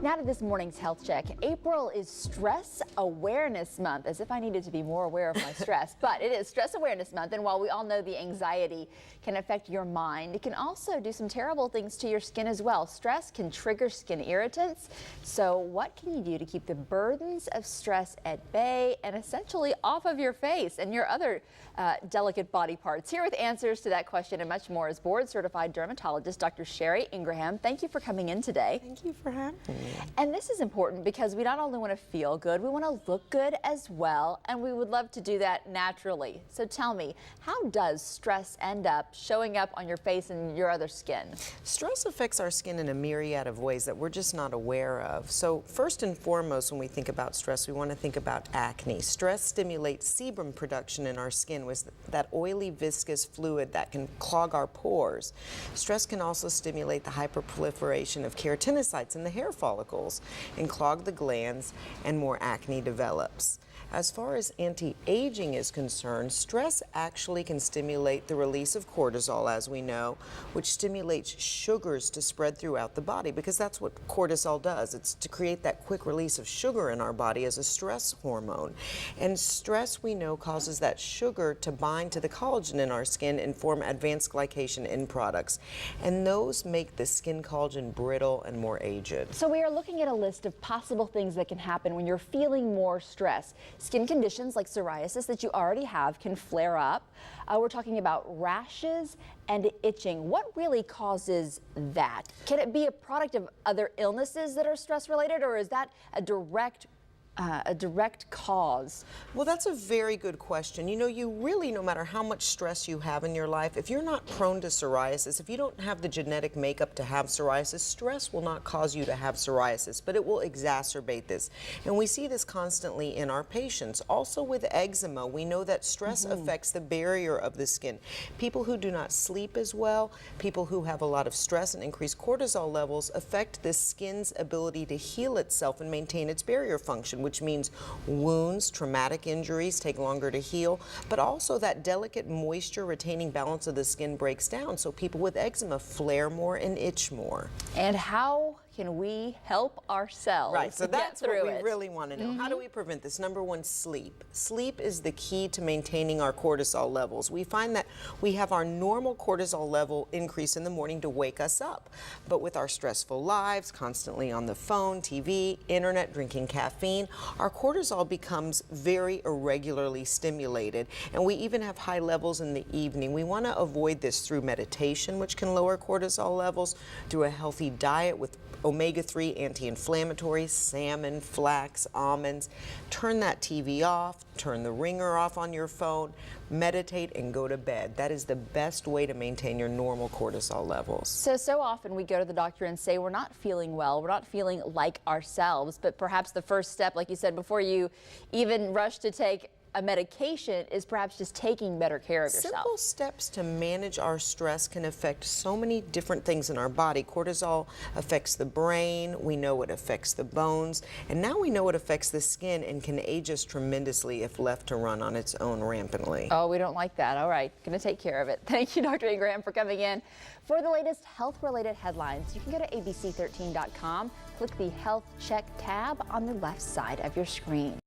Now to this morning's health check. April is Stress Awareness Month, as if I needed to be more aware of my stress, but it is Stress Awareness Month, and while we all know the anxiety can affect your mind, it can also do some terrible things to your skin as well. Stress can trigger skin irritants, so what can you do to keep the burdens of stress at bay and essentially off of your face and your other delicate body parts? Here with answers to that question and much more is board-certified dermatologist Dr. Sherry Ingraham. Thank you for coming in today. Thank you for having me. And this is important because we not only want to feel good, we want to look good as well, and we would love to do that naturally. So tell me, how does stress end up showing up on your face and your other skin? Stress affects our skin in a myriad of ways that we're just not aware of. So first and foremost, when we think about stress, we want to think about acne. Stress stimulates sebum production in our skin, with that oily, viscous fluid that can clog our pores. Stress can also stimulate the hyperproliferation of keratinocytes in the hair follicles and clog the glands, and more acne develops. As far as anti-aging is concerned, stress actually can stimulate the release of cortisol, as we know, which stimulates sugars to spread throughout the body, because that's what cortisol does. It's to create that quick release of sugar in our body as a stress hormone. And stress, we know, causes that sugar to bind to the collagen in our skin and form advanced glycation end products. And those make the skin collagen brittle and more aged. So we are looking at a list of possible things that can happen when you're feeling more stress. Skin conditions like psoriasis that you already have can flare up. We're talking about rashes and itching. What really causes that? Can it be a product of other illnesses that are stress related, or is that a direct cause? Well, that's a very good question. You know, you really, no matter how much stress you have in your life, if you're not prone to psoriasis, if you don't have the genetic makeup to have psoriasis, stress will not cause you to have psoriasis, but it will exacerbate this. And we see this constantly in our patients. Also with eczema, we know that stress affects the barrier of the skin. People who do not sleep as well, people who have a lot of stress and increased cortisol levels affect the skin's ability to heal itself and maintain its barrier function, which means wounds, traumatic injuries take longer to heal, but also that delicate moisture retaining balance of the skin breaks down, so people with eczema flare more and itch more. And how can we help ourselves? Right, so that's what we really want to know. How do we Mm-hmm. prevent this? Number one, sleep. Sleep is the key to maintaining our cortisol levels. We find that we have our normal cortisol level increase in the morning to wake us up. But with our stressful lives, constantly on the phone, TV, internet, drinking caffeine, our cortisol becomes very irregularly stimulated, and we even have high levels in the evening. We want to avoid this through meditation, which can lower cortisol levels, through a healthy diet with omega-3 anti-inflammatories, salmon, flax, almonds. Turn that TV off, turn the ringer off on your phone, meditate, and go to bed. That is the best way to maintain your normal cortisol levels. So often we go to the doctor and say we're not feeling well, we're not feeling like ourselves, but perhaps the first step, like you said, before you even rush to take a medication is perhaps just taking better care of yourself. Simple steps to manage our stress can affect so many different things in our body. Cortisol affects the brain, we know it affects the bones, and now we know it affects the skin and can age us tremendously if left to run on its own rampantly. Oh, we don't like that. All right, going to take care of it. Thank you, Dr. Ingraham, for coming in. For the latest health-related headlines, you can go to abc13.com, click the Health Check tab on the left side of your screen.